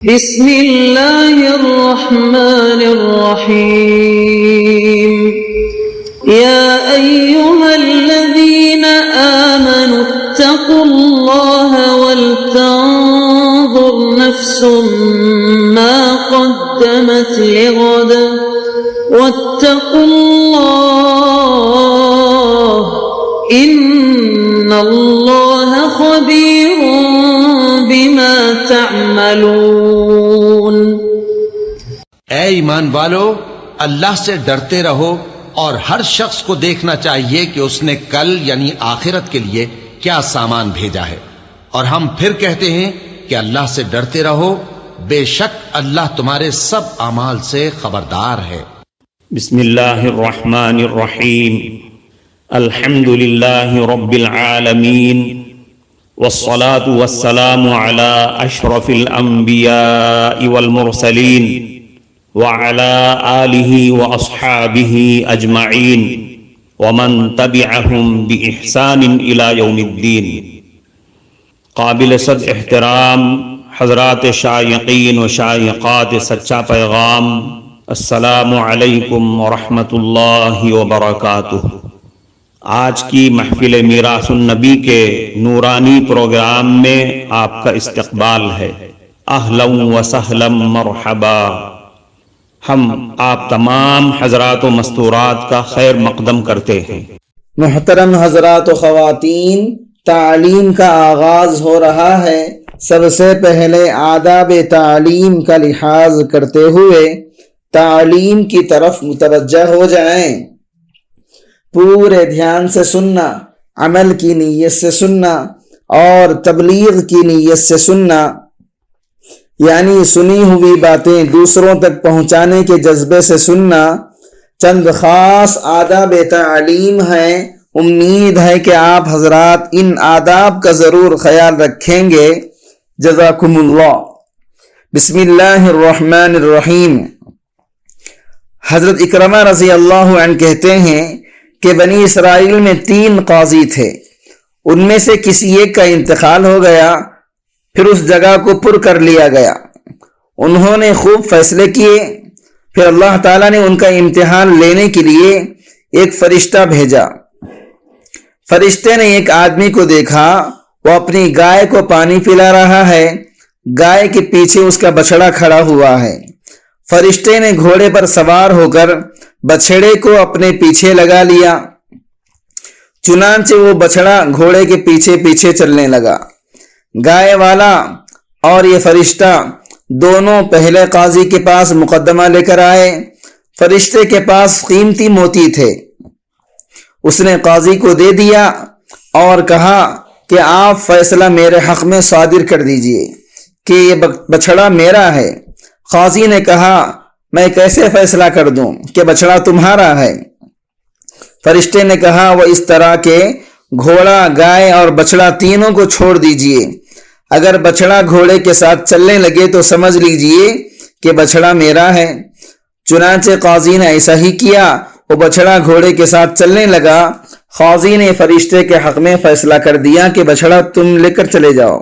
بسم اللہ الرحمن الرحیم یا ایہا الذین آمنوا اتقوا اللہ ولتنظر نفس ما قدمت لغد واتقوا اللہ ان اللہ خبیر بما تعملون۔ اے ایمان والو، اللہ سے ڈرتے رہو اور ہر شخص کو دیکھنا چاہیے کہ اس نے کل یعنی آخرت کے لیے کیا سامان بھیجا ہے، اور ہم پھر کہتے ہیں کہ اللہ سے ڈرتے رہو، بے شک اللہ تمہارے سب اعمال سے خبردار ہے۔ بسم اللہ الرحمن الرحیم، الحمد للہ رب العالمین، والصلاة والسلام على اشرف الانبیاء والمرسلین وعلى آلہ واصحابہ اجمعین ومن تبعہم بإحسان الى یوم الدین۔ قابل صد احترام حضرات شائقین و شائقات سچا پیغام، السلام علیکم ورحمۃ اللہ وبرکاتہ۔ آج کی محفل میراث النبی کے نورانی پروگرام میں آپ کا استقبال ہے۔ اہلا و سہلا مرحبا۔ ہم آپ تمام حضرات و مستورات کا خیر مقدم کرتے ہیں۔ محترم حضرات و خواتین، تعلیم کا آغاز ہو رہا ہے۔ سب سے پہلے آداب تعلیم کا لحاظ کرتے ہوئے تعلیم کی طرف متوجہ ہو جائیں۔ پورے دھیان سے سننا، عمل کی نیت سے سننا اور تبلیغ کی نیت سے سننا، یعنی سنی ہوئی باتیں دوسروں تک پہنچانے کے جذبے سے سننا۔ چند خاص آداب تعلیم ہیں، امید ہے کہ آپ حضرات ان آداب کا ضرور خیال رکھیں گے۔ جزاکم اللہ۔ بسم اللہ الرحمن الرحیم۔ حضرت اکرمہ رضی اللہ عنہ کہتے ہیں کہ بنی اسرائیل میں 3 قاضی تھے، ان میں سے کسی ایک کا انتقال ہو گیا، پھر اس جگہ کو پر کر لیا گیا۔ انہوں نے خوب فیصلے کیے، پھر اللہ تعالیٰ نے ان کا امتحان لینے کے لیے ایک فرشتہ بھیجا۔ فرشتے نے ایک آدمی کو دیکھا، وہ اپنی گائے کو پانی پلا رہا ہے، گائے کے پیچھے اس کا بچڑا کھڑا ہوا ہے۔ فرشتے نے گھوڑے پر سوار ہو کر بچھڑے کو اپنے پیچھے لگا لیا، چنانچہ وہ بچڑا گھوڑے کے پیچھے پیچھے چلنے لگا۔ گائے والا اور یہ فرشتہ دونوں پہلے قاضی کے پاس مقدمہ لے کر آئے۔ فرشتے کے پاس قیمتی موتی تھے، اس نے قاضی کو دے دیا اور کہا کہ آپ فیصلہ میرے حق میں صادر کر دیجئے کہ یہ بچڑا میرا ہے۔ قاضی نے کہا میں کیسے فیصلہ کر دوں کہ بچڑا تمہارا ہے؟ فرشتے نے کہا وہ اس طرح کہ گھوڑا، گائے اور بچڑا تینوں کو چھوڑ دیجئے، اگر بچڑا گھوڑے کے ساتھ چلنے لگے تو سمجھ لیجئے کہ بچڑا میرا ہے۔ چنانچہ قاضی نے ایسا ہی کیا، وہ بچڑا گھوڑے کے ساتھ چلنے لگا۔ قاضی نے فرشتے کے حق میں فیصلہ کر دیا کہ بچڑا تم لے کر چلے جاؤ۔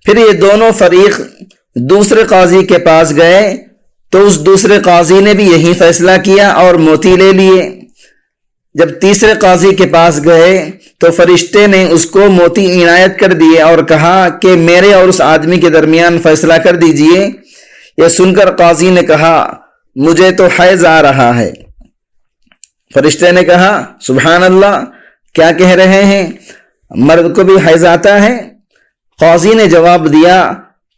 پھر یہ دونوں فریق دوسرے قاضی کے پاس گئے تو اس دوسرے قاضی نے بھی یہی فیصلہ کیا اور موتی لے لیے۔ جب تیسرے قاضی کے پاس گئے تو فرشتے نے اس کو موتی عنایت کر دیے اور کہا کہ میرے اور اس آدمی کے درمیان فیصلہ کر دیجئے۔ یہ سن کر قاضی نے کہا مجھے تو حیض آ رہا ہے۔ فرشتے نے کہا سبحان اللہ، کیا کہہ رہے ہیں، مرد کو بھی حیض آتا ہے؟ قاضی نے جواب دیا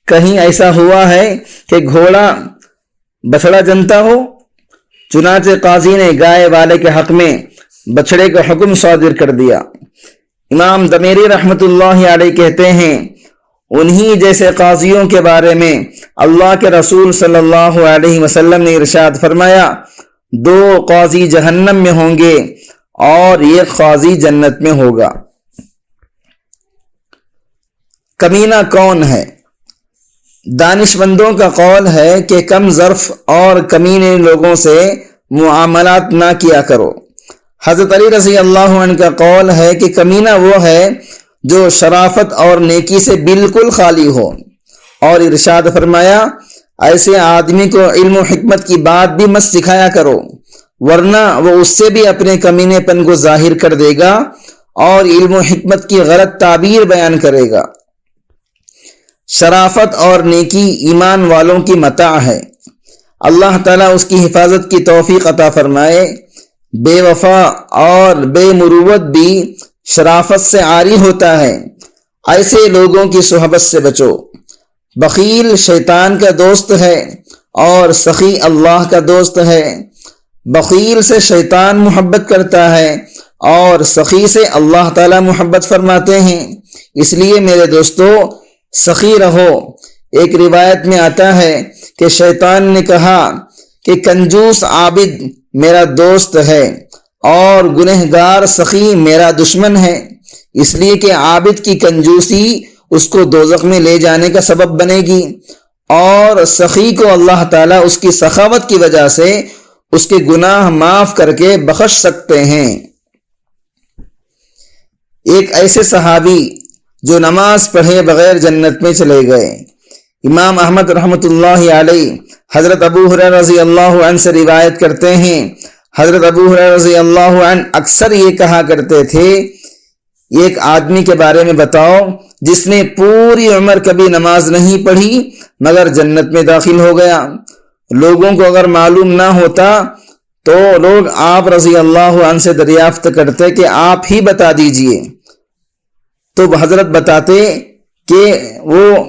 کہیں ایسا ہوا ہے کہ گھوڑا بچڑا جنتا ہو؟ چنانچہ قاضی نے گائے والے کے حق میں بچڑے کا حکم صادر کر دیا۔ امام دمیری رحمت اللہ علیہ کہتے ہیں انہی جیسے قاضیوں کے بارے میں اللہ کے رسول صلی اللہ علیہ وسلم نے ارشاد فرمایا 2 قاضی جہنم میں ہوں گے اور 1 قاضی جنت میں ہوگا۔ کمینہ کون ہے؟ دانشمندوں کا قول ہے کہ کم ظرف اور کمینے لوگوں سے معاملات نہ کیا کرو۔ حضرت علی رضی اللہ عنہ کا قول ہے کہ کمینہ وہ ہے جو شرافت اور نیکی سے بالکل خالی ہو اور ارشاد فرمایا ایسے آدمی کو علم و حکمت کی بات بھی مت سکھایا کرو، ورنہ وہ اس سے بھی اپنے کمینے پن کو ظاہر کر دے گا اور علم و حکمت کی غلط تعبیر بیان کرے گا۔ شرافت اور نیکی ایمان والوں کی متاع ہے، اللہ تعالیٰ اس کی حفاظت کی توفیق عطا فرمائے۔ بے وفا اور بے مروت بھی شرافت سے عاری ہوتا ہے، ایسے لوگوں کی صحبت سے بچو۔ بخیل شیطان کا دوست ہے اور سخی اللہ کا دوست ہے۔ بخیل سے شیطان محبت کرتا ہے اور سخی سے اللہ تعالی محبت فرماتے ہیں، اس لیے میرے دوستو سخی رہو۔ ایک روایت میں آتا ہے کہ شیطان نے کہا کہ کنجوس عابد میرا دوست ہے اور گنہگار سخی میرا دشمن ہے، اس لیے کہ عابد کی کنجوسی اس کو دوزخ میں لے جانے کا سبب بنے گی، اور سخی کو اللہ تعالیٰ اس کی سخاوت کی وجہ سے اس کے گناہ معاف کر کے بخش سکتے ہیں۔ ایک ایسے صحابی جو نماز پڑھے بغیر جنت میں چلے گئے۔ امام احمد رحمۃ اللہ علیہ حضرت ابو ہریرہ رضی اللہ عنہ سے روایت کرتے ہیں، حضرت ابو ہریرہ رضی اللہ عنہ اکثر یہ کہا کرتے تھے، ایک آدمی کے بارے میں بتاؤ جس نے پوری عمر کبھی نماز نہیں پڑھی مگر جنت میں داخل ہو گیا۔ لوگوں کو اگر معلوم نہ ہوتا تو لوگ آپ رضی اللہ عنہ سے دریافت کرتے کہ آپ ہی بتا دیجئے، تو حضرت بتاتے کہ وہ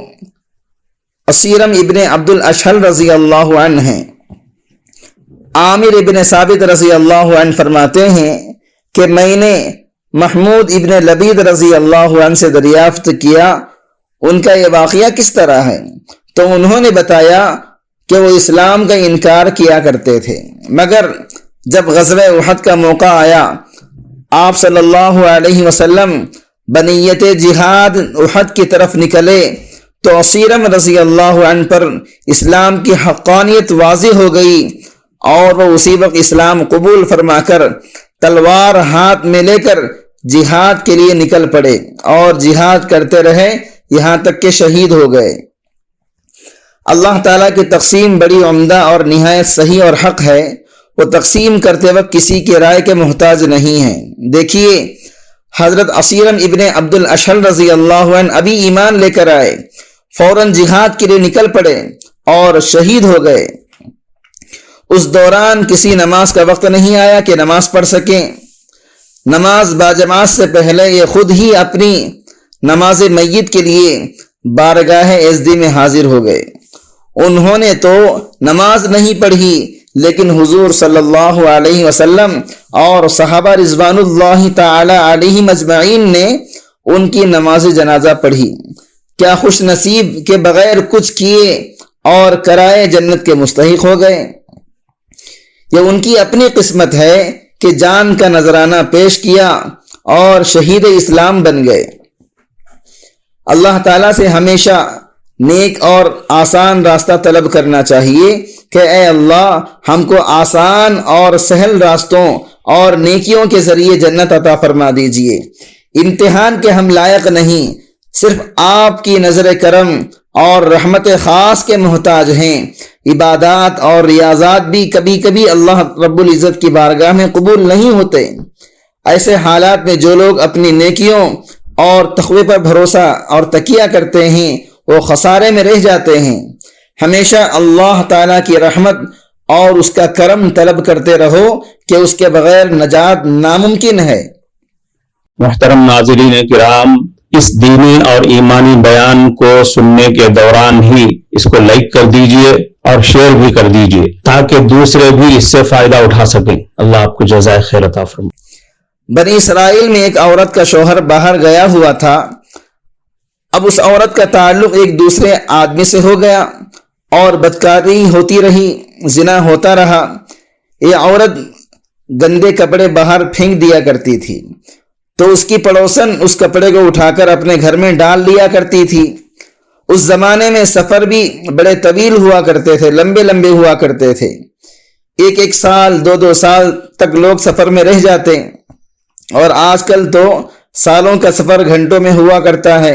اسیرم ابن عبد الاشہل رضی اللہ عنہ ہیں۔ عامر ابن ثابت رضی اللہ عنہ فرماتے ہیں کہ میں نے محمود ابن لبید رضی اللہ عنہ سے دریافت کیا ان کا یہ واقعہ کس طرح ہے، تو انہوں نے بتایا کہ وہ اسلام کا انکار کیا کرتے تھے، مگر جب غزوہ احد کا موقع آیا آپ صلی اللہ علیہ وسلم بنیت جہاد احد کی طرف نکلے تو اسیرم رضی اللہ عنہ پر اسلام کی حقانیت واضح ہو گئی اور وہ اسی وقت اسلام قبول فرما کر تلوار ہاتھ میں لے کر جہاد کے لیے نکل پڑے اور جہاد کرتے رہے یہاں تک کہ شہید ہو گئے۔ اللہ تعالیٰ کی تقسیم بڑی عمدہ اور نہایت صحیح اور حق ہے، وہ تقسیم کرتے وقت کسی کی رائے کے محتاج نہیں ہے۔ دیکھیے حضرت اسیرم ابن عبد الاشہل رضی اللہ عنہ ابھی ایمان لے کر آئے، فوراً جہاد کے لیے نکل پڑے اور شہید ہو گئے۔ اس دوران کسی نماز کا وقت نہیں آیا کہ نماز پڑھ سکیں۔ نماز باجماعت سے پہلے یہ خود ہی اپنی نماز میت کے لیے بارگاہ عزدی میں حاضر ہو گئے۔ انہوں نے تو نماز نہیں پڑھی لیکن حضور صلی اللہ علیہ وسلم اور صحابہ رضوان اللہ تعالی علیہم اجمعین نے ان کی نماز جنازہ پڑھی۔ کیا خوش نصیب کہ بغیر کچھ کیے اور کرائے جنت کے مستحق ہو گئے۔ یہ ان کی اپنی قسمت ہے کہ جان کا نذرانہ پیش کیا اور شہید اسلام بن گئے۔ اللہ تعالیٰ سے ہمیشہ نیک اور آسان راستہ طلب کرنا چاہیے کہ اے اللہ ہم کو آسان اور سہل راستوں اور نیکیوں کے ذریعے جنت عطا فرما دیجئے۔ امتحان کے ہم لائق نہیں، صرف آپ کی نظر کرم اور رحمت خاص کے محتاج ہیں۔ عبادات اور ریاضات بھی کبھی کبھی اللہ رب العزت کی بارگاہ میں قبول نہیں ہوتے۔ ایسے حالات میں جو لوگ اپنی نیکیوں اور تقوی پر بھروسہ اور تکیہ کرتے ہیں وہ خسارے میں رہ جاتے ہیں۔ ہمیشہ اللہ تعالیٰ کی رحمت اور اس کا کرم طلب کرتے رہو کہ اس کے بغیر نجات ناممکن ہے۔ محترم ناظرین کرام، اس دینی اور ایمانی بیان کو سننے کے دوران ہی اس کو لائک کر دیجئے اور شیئر بھی کر دیجئے تاکہ دوسرے بھی اس سے فائدہ اٹھا سکیں۔ اللہ آپ کو جزائے خیر عطا فرمائے۔ بنی اسرائیل میں ایک عورت کا شوہر باہر گیا ہوا تھا، اب اس عورت کا تعلق ایک دوسرے آدمی سے ہو گیا اور بدکاری ہوتی رہی، زنا ہوتا رہا۔ یہ عورت گندے کپڑے باہر پھینک دیا کرتی تھی تو اس کی پڑوسن اس کپڑے کو اٹھا کر اپنے گھر میں ڈال دیا کرتی تھی۔ اس زمانے میں سفر بھی بڑے طویل ہوا کرتے تھے، لمبے لمبے ہوا کرتے تھے، ایک سال دو سال تک لوگ سفر میں رہ جاتے، اور آج کل تو سالوں کا سفر گھنٹوں میں ہوا کرتا ہے۔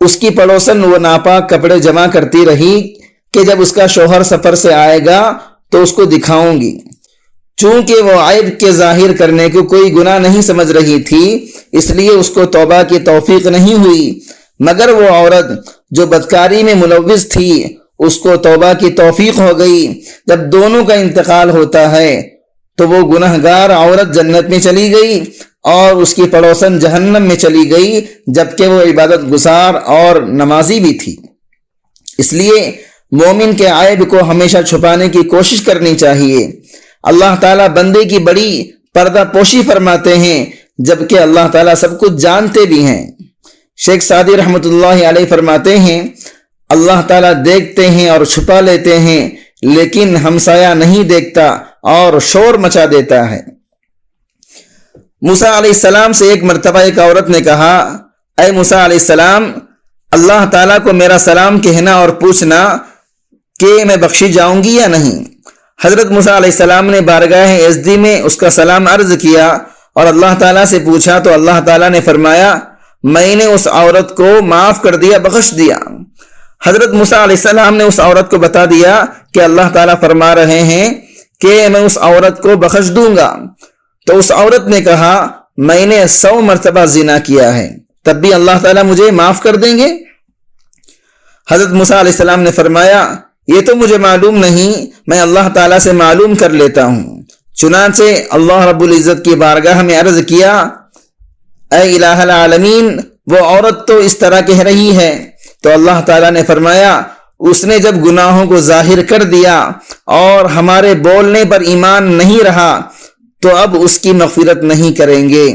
اس کی پڑوسن وہ ناپاک کپڑے جمع کرتی رہی کہ جب اس کا شوہر سفر سے آئے گا تو اس کو دکھاؤں گی۔ چونکہ وہ عیب کے ظاہر کرنے کو کوئی گناہ نہیں سمجھ رہی تھی، اس لیے اس کو توبہ کی توفیق نہیں ہوئی، مگر وہ عورت جو بدکاری میں ملوث تھی اس کو توبہ کی توفیق ہو گئی۔ جب دونوں کا انتقال ہوتا ہے تو وہ گنہگار عورت جنت میں چلی گئی اور اس کی پڑوسن جہنم میں چلی گئی، جبکہ وہ عبادت گزار اور نمازی بھی تھی۔ اس لیے مومن کے عیب کو ہمیشہ چھپانے کی کوشش کرنی چاہیے۔ اللہ تعالیٰ بندے کی بڑی پردہ پوشی فرماتے ہیں، جبکہ اللہ تعالیٰ سب کچھ جانتے بھی ہیں۔ شیخ سعدی رحمۃ اللہ علیہ فرماتے ہیں، اللہ تعالیٰ دیکھتے ہیں اور چھپا لیتے ہیں، لیکن ہمسایہ نہیں دیکھتا اور شور مچا دیتا ہے۔ موسیٰ علیہ السلام سے ایک مرتبہ ایک عورت نے کہا، اے موسیٰ علیہ السلام، اللہ تعالیٰ کو میرا سلام کہنا اور پوچھنا کہ میں بخشی جاؤں گی یا نہیں۔ حضرت موسیٰ علیہ السلام نے بارگاہ عزدی میں اس کا سلام عرض کیا اور اللہ تعالیٰ سے پوچھا تو اللہ تعالیٰ نے فرمایا، میں نے اس عورت کو معاف کر دیا، بخش دیا۔ حضرت موسیٰ علیہ السلام نے اس عورت کو بتا دیا کہ اللہ تعالیٰ فرما رہے ہیں کہ میں اس عورت کو بخش دوں گا۔ تو اس عورت نے کہا، میں نے 100 مرتبہ زنا کیا ہے، تب بھی اللہ تعالیٰ مجھے معاف کر دیں گے؟ حضرت موسیٰ علیہ السلام نے فرمایا، یہ تو مجھے معلوم نہیں، میں اللہ تعالیٰ سے معلوم کر لیتا ہوں۔ چنانچہ اللہ رب العزت کی بارگاہ میں عرض کیا، اے الہ العالمین، وہ عورت تو اس طرح کہہ رہی ہے۔ تو اللہ تعالیٰ نے فرمایا، اس نے جب گناہوں کو ظاہر کر دیا اور ہمارے بولنے پر ایمان نہیں رہا تو اب اس کی مغفرت نہیں کریں گے۔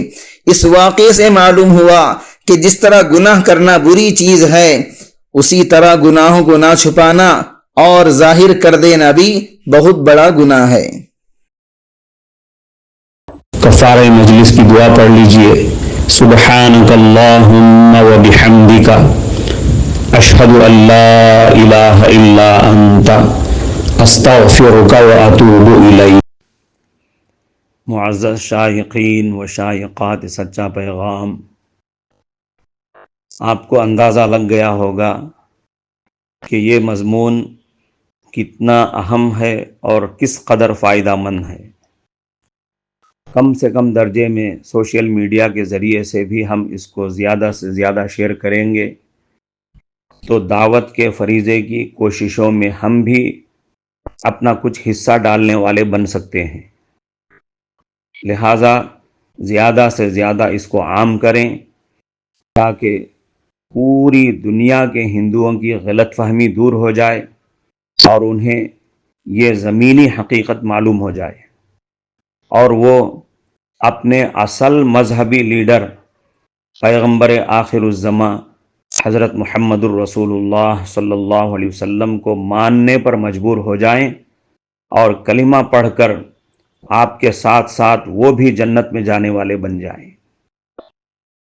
اس واقعے سے معلوم ہوا کہ جس طرح گناہ کرنا بری چیز ہے، اسی طرح گناہوں کو نہ چھپانا اور ظاہر کر دینا بھی بہت بڑا گناہ ہے۔ کفارہ مجلس کی دعا پڑھ لیجئے۔ سبحانک اللہم و بحمدک، اشہد ان لا الہ الا انت، استغفرک و اتوب الیک۔ معزز شائقین و شائقات سچا پیغام، آپ کو اندازہ لگ گیا ہوگا کہ یہ مضمون کتنا اہم ہے اور کس قدر فائدہ مند ہے۔ کم سے کم درجے میں سوشل میڈیا کے ذریعے سے بھی ہم اس کو زیادہ سے زیادہ شیئر کریں گے تو دعوت کے فریضے کی کوششوں میں ہم بھی اپنا کچھ حصہ ڈالنے والے بن سکتے ہیں۔ لہٰذا زیادہ سے زیادہ اس کو عام کریں تاکہ پوری دنیا کے ہندوؤں کی غلط فہمی دور ہو جائے اور انہیں یہ زمینی حقیقت معلوم ہو جائے اور وہ اپنے اصل مذہبی لیڈر پیغمبر آخر الزماں حضرت محمد الرسول اللہ صلی اللہ علیہ وسلم کو ماننے پر مجبور ہو جائیں اور کلمہ پڑھ کر آپ کے ساتھ ساتھ وہ بھی جنت میں جانے والے بن جائیں۔